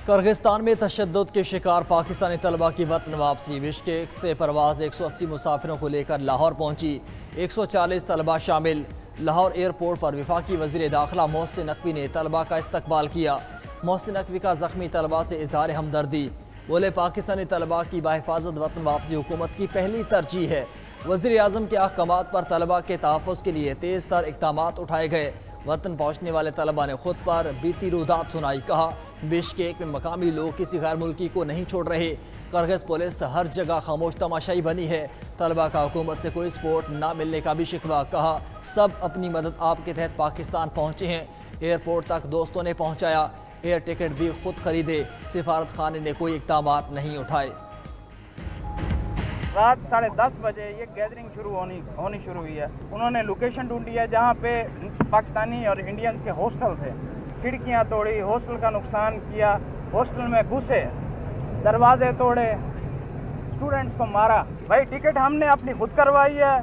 Kyrgyzstan में तशद्दुद के शिकार पाकिस्तानी तलबा की वतन वापसी। बिश्केक से परवाज़ 180 मुसाफिरों को लेकर लाहौर पहुंची। 140 तलबा शामिल। लाहौर एयरपोर्ट पर वफाकी वज़ीर दाखिला मोहसिन नकवी ने तलबा का इस्तकबाल किया। मोहसिन नकवी का ज़ख्मी तलबा से इज़हार हमदर्दी। बोले, पाकिस्तानी तलबा की बाहिफाजत वतन वापसी हुकूमत की पहली तरजीह है। वज़ीर आज़म के अहकामात पर तलबा के तहफ़्फ़ुज़ के लिए तेज़ तर इक़दामात उठाए गए। वतन पहुँचने वाले तलबा ने खुद पर बीती रुदात सुनाई। कहा, बिश्केक में मकामी लोग किसी गैर मुल्की को नहीं छोड़ रहे। किर्गिज़ पुलिस हर जगह खामोश तमाशाई बनी है। तलबा का हुकूमत से कोई सपोर्ट ना मिलने का भी शिकवा। कहा, सब अपनी मदद आपके तहत पाकिस्तान पहुँचे हैं। एयरपोर्ट तक दोस्तों ने पहुँचाया। एयर टिकट भी खुद खरीदे। सिफारत खाने ने कोई इक़दामात नहीं उठाए। रात 10:30 बजे ये गैदरिंग होनी शुरू हुई है। उन्होंने लोकेशन ढूंढी है जहाँ पे पाकिस्तानी और इंडियंस के हॉस्टल थे। खिड़कियाँ तोड़ी, हॉस्टल का नुकसान किया, हॉस्टल में घुसे, दरवाजे तोड़े, स्टूडेंट्स को मारा। भाई टिकट हमने अपनी खुद करवाई है,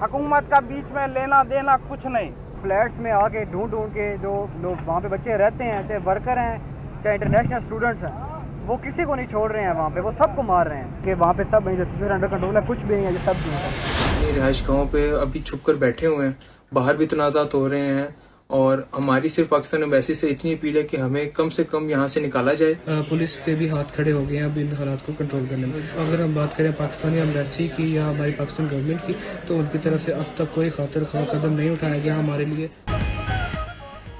हुकूमत का बीच में लेना देना कुछ नहीं। फ्लैट्स में आके ढूंढ के जो लोग वहाँ पे बच्चे रहते हैं, चाहे वर्कर हैं चाहे इंटरनेशनल स्टूडेंट्स हैं, वो किसी को नहीं छोड़ रहे हैं। वहाँ पे वो सबको मार रहे हैं कि वहाँ पे सब सिचुएशन अंडर कंट्रोल है, कुछ भी नहीं है, जो सब झूठ है। रिहाइश गाँव पे अभी छुप कर बैठे हुए हैं, बाहर भी तनाज़ात हो रहे हैं और हमारी सिर्फ पाकिस्तान एम्बेसी से इतनी अपील है कि हमें कम से कम यहाँ से निकाला जाए। पुलिस के भी हाथ खड़े हो गए हैं अभी इन हालात को कंट्रोल करने में। अगर हम बात करें पाकिस्तानी एम्बेसी की या हमारी पाकिस्तान गवर्नमेंट की, तो उनकी तरफ से अब तक कोई खातिर ख्वाह कदम नहीं उठाया गया हमारे लिए।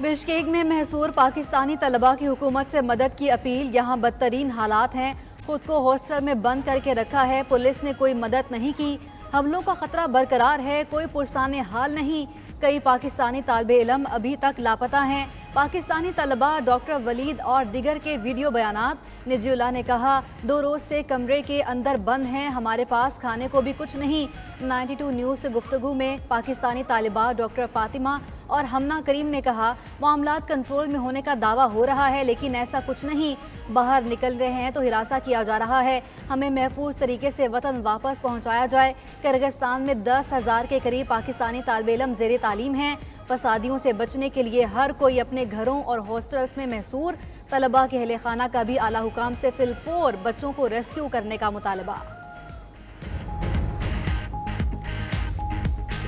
बिश्केक में महसूर पाकिस्तानी तलबा की हुकूमत से मदद की अपील। यहाँ बदतरीन हालात हैं, खुद को हॉस्टल में बंद करके रखा है, पुलिस ने कोई मदद नहीं की। हमलों का खतरा बरकरार है, कोई पुरसाने हाल नहीं। कई पाकिस्तानी तालिबे इल्म अभी तक लापता हैं। पाकिस्तानी तलबा डॉक्टर वलीद और दिगर के वीडियो बयानात। निजीउल्लाह ने कहा, 2 रोज़ से कमरे के अंदर बंद हैं, हमारे पास खाने को भी कुछ नहीं। 92 न्यूज़ से गुफ्तगू में पाकिस्तानी तालिबा डॉक्टर फातिमा और हमना करीम ने कहा, मामलात कंट्रोल में होने का दावा हो रहा है लेकिन ऐसा कुछ नहीं। बाहर निकल रहे हैं तो हिरासा किया जा रहा है। हमें महफूज तरीके से वतन वापस पहुँचाया जाए। किर्गिस्तान में 10,000 के करीब पाकिस्तानी तालिबे इल्म ज़ेरे तालीम हैं। फसादियों से बचने के लिए हर कोई अपने घरों और हॉस्टल्स में महसूर। तलबा के अहले खाना का भी आला हुकाम से फिलफोर बच्चों को रेस्क्यू करने का मुतालबा।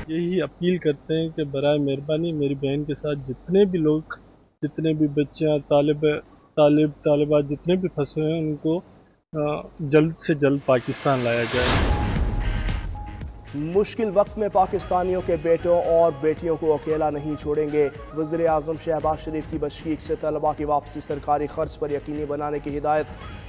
यही अपील करते हैं कि बराए मेहरबानी मेरी बहन के साथ जितने भी लोग, जितने भी बच्चियाँ, तालिबात जितने भी फंसे हैं, उनको जल्द से जल्द पाकिस्तान लाया जाए। मुश्किल वक्त में पाकिस्तानियों के बेटों और बेटियों को अकेला नहीं छोड़ेंगे। वज़ीर आज़म शहबाज शरीफ की बिश्केक से तलबा की वापसी सरकारी खर्च पर यकीनी बनाने की हिदायत।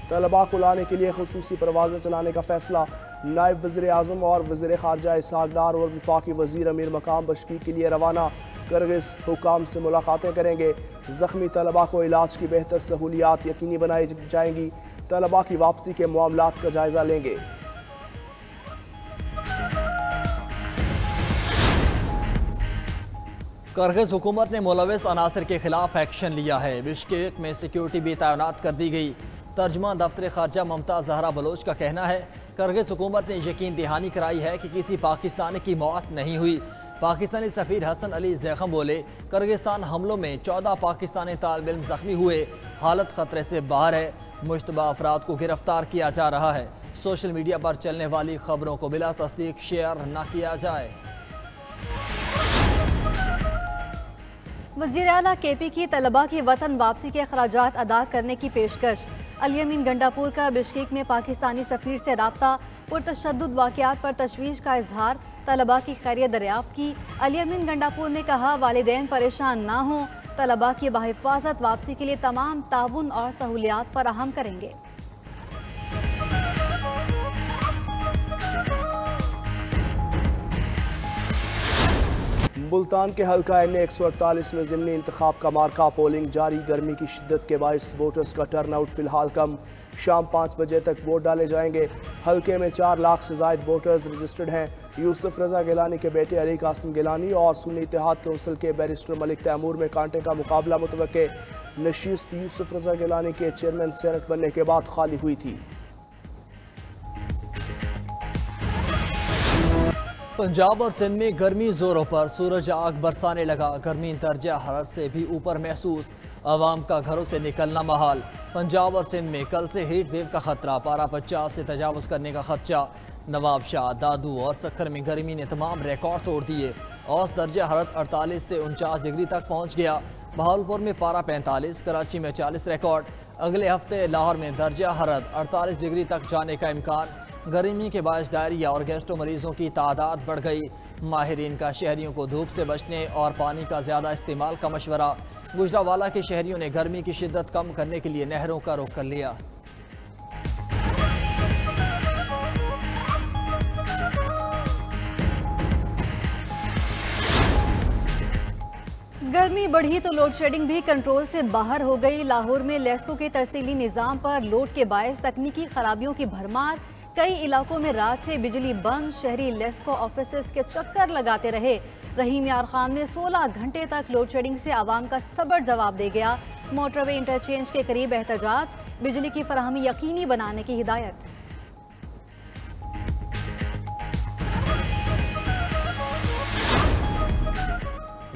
तलबा को लाने के लिए खुसूसी परवाज़ें चलाने का फैसला। नायब वज़ीर आज़म और वज़ीर ख़ारजा इसहाक़ डार और वफाकी वज़ीर अमीर मकाम बिश्केक के लिए रवाना। किर्गिज़ हुकाम से मुलाकातें करेंगे। ज़ख्मी तलबा को इलाज की बेहतर सहूलियात यकीनी बनाई जाएंगी। तलबा की वापसी के मामलात का जायज़ा लेंगे। किर्गिज़ हुकूमत ने मुलविस अनासर के खिलाफ एक्शन लिया है। बिश्केक में सिक्योरिटी भी तैनात कर दी गई। तर्जमान दफ्तर खारजा ममता जहरा बलोच का कहना है, किर्गिज़ हुकूमत ने यकीन दहानी कराई है कि किसी पाकिस्तानी की मौत नहीं हुई। पाकिस्तानी सफ़ीर हसन अली ज़ैख़म बोले, किर्गिस्तान हमलों में 14 पाकिस्तानी तालिब इल्म ज़ख्मी हुए, हालत ख़तरे से बाहर है। मुश्तबा अफराद को गिरफ्तार किया जा रहा है। सोशल मीडिया पर चलने वाली खबरों को बिला तस्दीक शेयर न किया जाए। वज़ीर आला KP की तलबा की वतन वापसी के अखराजात अदा करने की पेशकश। अल-यमीन गंडापुर का बिश्केक में पाकिस्तानी सफ़ीर से राब्ता। पुरतशद्दुद वाक़यात पर तशवीश का इजहार। तलबा की खैरियत दरियाफ्त की। अल-यमीन गंडापुर ने कहा, वालिदैन परेशान ना हों, तलबा की बाहिफाजत वापसी के लिए तमाम ताउन और सहूलियात फराहम करेंगे। मुल्तान के हल्का NA-148 में ज़िमनी इंतखाब का मार्का। पोलिंग जारी। गर्मी की शिद्दत के बायस वोटर्स का टर्नआउट फ़िलहाल कम। शाम 5 बजे तक वोट डाले जाएंगे। हल्के में 4 लाख से ज़ायद वोटर्स रजिस्टर्ड हैं। यूसुफ रज़ा गिलानी के बेटे अली कासिम गिलानी और सुन्नी इत्तेहाद कौंसिल के बैरिस्टर मलिक तैमूर में कांटे का मुकाबला मुतवक्के। नशीस्त यूसुफ रज़ा गिलानी के चेयरमैन सेनेट बनने के बाद खाली हुई थी। पंजाब और सिंध में गर्मी जोरों पर, सूरज आग बरसाने लगा। गर्मी दर्जा हरारत से भी ऊपर महसूस, आवाम का घरों से निकलना महाल। पंजाब और सिंध में कल से हीट वेव का खतरा, पारा 50 से तजावुज करने का खदशा। नवाबशाह, दादू और सखर में गर्मी ने तमाम रिकॉर्ड तोड़ दिए। औसत दर्जा हरारत 48 से 49 डिग्री तक पहुँच गया। बहावलपुर में पारा 45, कराची में 40 रिकॉर्ड। अगले हफ्ते लाहौर में दर्जा हरारत 48 डिग्री तक जाने का इम्कान। गर्मी के बायस डायरिया और गैस्ट्रो मरीजों की तादाद बढ़ गई। माहिरीन का शहरियों को धूप से बचने और पानी का ज़्यादा इस्तेमाल का मशवरा। गुजरावाला के शहरियों ने गर्मी की शिद्दत कम करने के लिए नहरों का रुख कर लिया। गर्मी बढ़ी तो लोड शेडिंग भी कंट्रोल से बाहर हो गई। लाहौर में लेस्को के तरसीली निज़ाम पर लोड के बायस तकनीकी खराबियों की भरमार। कई इलाकों में रात से बिजली बंद, शहरी लेस्को ऑफिसेस के चक्कर लगाते रहे। रहीम यार खान में 16 घंटे तक लोड शेडिंग से आवाम का सब्र जवाब दे गया। मोटरवे इंटरचेंज के करीब एहतजाज, बिजली की फराहमी यकीनी बनाने की हिदायत।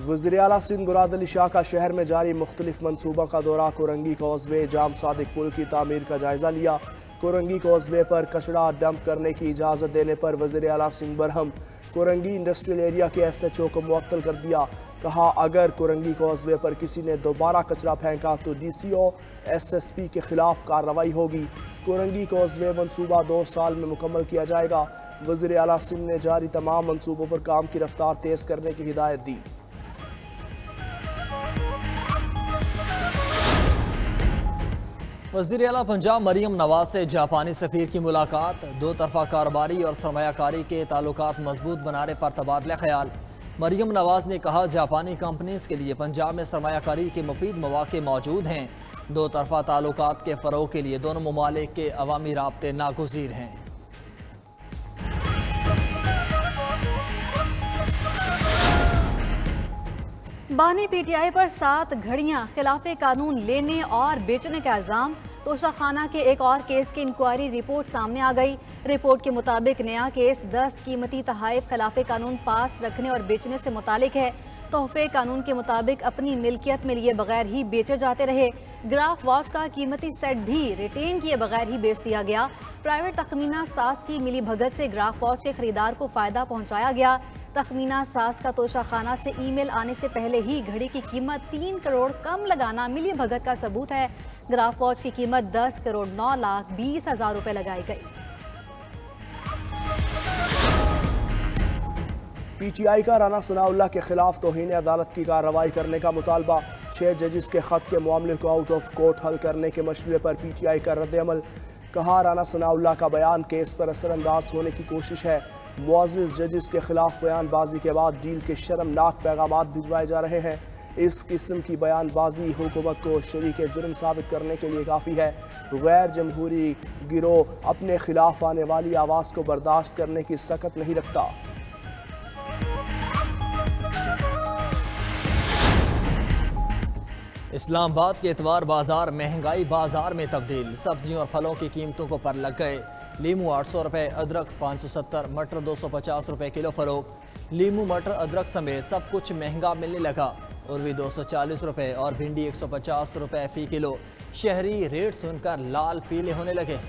वज़ीर आला सिंध मुराद अली शाह का शहर में जारी मुख्तलिफ मनसूबों का दौरा। कोरंगी कॉजवे, जाम सादिक पुल की तामीर का जायजा लिया। कोरंगी कॉजवे पर कचरा डंप करने की इजाज़त देने पर वज़ीर आला सिंध बरहम। कोरंगी इंडस्ट्रियल एरिया के SHO को मुअत्तल कर दिया। कहा, अगर कोरंगी कॉजवे पर किसी ने दोबारा कचरा फेंका तो DCO SSP के खिलाफ कार्रवाई होगी। कोरंगी कॉजवे मनसूबा 2 साल में मुकम्मल किया जाएगा। वज़ीर आला सिंध ने जारी तमाम मनसूबों पर काम की रफ्तार तेज़ करने की हिदायत दी। वज़ीर आला पंजाब मरियम नवाज से जापानी सफ़ीर की मुलाकात। दो तरफा कारोबारी और सरमायाकारी के ताल्लुकात मजबूत बनाने पर तबादला ख्याल। मरियम नवाज ने कहा, जापानी कंपनीज के लिए पंजाब में सरमायाकारी के मुफीद मौके मौजूद हैं। दो तरफा ताल्लुकात के फ़रोग़ के लिए दोनों ममालिक के अवामी राब्ते नागुज़ीर हैं। बानी PTI पर 7 घड़ियां खिलाफे कानून लेने और बेचने का इल्ज़ाम। तोशाखाना के एक और केस की इंक्वायरी रिपोर्ट सामने आ गई। रिपोर्ट के मुताबिक नया केस 10 कीमती तहाइफ खिलाफे कानून पास रखने और बेचने से मुतालिक है। तोहफे कानून के मुताबिक अपनी मिल्कियत में लिए बगैर ही बेचे जाते रहे। ग्राफ वॉच का कीमती सेट भी रिटेन किए बगैर ही बेच दिया गया। प्राइवेट तखमीना साज की मिली भगत से ग्राफ वॉच के खरीदार को फायदा पहुंचाया गया। तखमीना साज का तोशाखाना से ईमेल आने से पहले ही घड़ी की कीमत 3 करोड़ कम लगाना मिली भगत का सबूत है। ग्राफ वॉच की कीमत 10 करोड़ 9 लाख 20 हजार रुपए लगाई गई। PTI का राना सनाउल्लाह के खिलाफ तौहीन अदालत की कार्रवाई करने का मुतालबा। 6 जजेस के खत के मामले को आउट ऑफ कोर्ट हल करने के मशवरे पर PTI का रद्द-ए-अमल। कहा, राना सनाउल्लाह का बयान केस पर असरअंदाज होने की कोशिश है। मुअज़्ज़िज़ जजेस के खिलाफ बयानबाजी के बाद डील के शर्मनाक पैगामात भिजवाए जा रहे हैं। इस किस्म की बयानबाजी हुकूमत को शरीक जुर्म साबित करने के लिए काफ़ी है। गैर जमहूरी गिरोह अपने खिलाफ आने वाली आवाज़ को बर्दाश्त करने की सकत नहीं रखता। इस्लामाबाद के एतवार बाजार महंगाई बाजार में तब्दील। सब्जियों और फलों की कीमतों को पर लग गए। लीमू 800 रुपये, अदरक 570, मटर 250 रुपये किलो फरोख्त। लीमू, मटर, अदरक समेत सब कुछ महंगा मिलने लगा। उर्वी 240 रुपये और भिंडी 150 रुपये फ़ी किलो। शहरी रेट सुनकर लाल पीले होने लगे।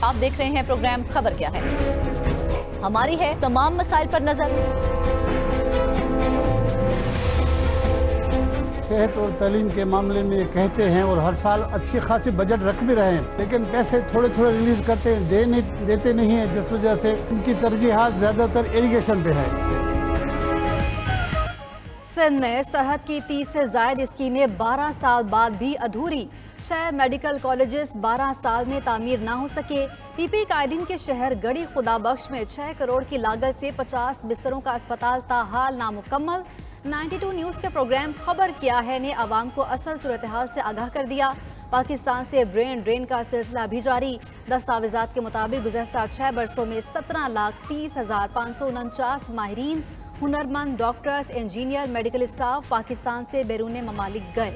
आप देख रहे हैं प्रोग्राम खबर क्या है। हमारी है तमाम मसाइल पर नजर। सेहत और तालीम के मामले में कहते हैं और हर साल अच्छी खासी बजट रख भी रहे हैं, लेकिन पैसे थोड़े थोड़े रिलीज करते हैं, देते नहीं है, जिस वजह से उनकी तरजीहात ज्यादातर इरिगेशन पे है। सिंध में सेहत की 30 से ज्यादा स्कीमें 12 साल बाद भी अधूरी। 6 मेडिकल कॉलेजेस 12 साल में तामीर ना हो सके। PP कायदीन के शहर गढ़ी खुदाबख्श में 6 करोड़ की लागत से 50 बिस्तरों का अस्पताल ताहाल नामुकम्मल। 92 न्यूज़ के प्रोग्राम खबर क्या है ने आवाम को असल सूरत हाल से आगाह कर दिया। पाकिस्तान से ब्रेन ड्रेन का सिलसिला भी जारी। दस्तावेजात के मुताबिक गुज़श्ता 6 बरसों में 17,30,549 माहिरीन, हुनरमंद, doctors, engineer, medical staff Pakistan से बैरून ममालिक गए।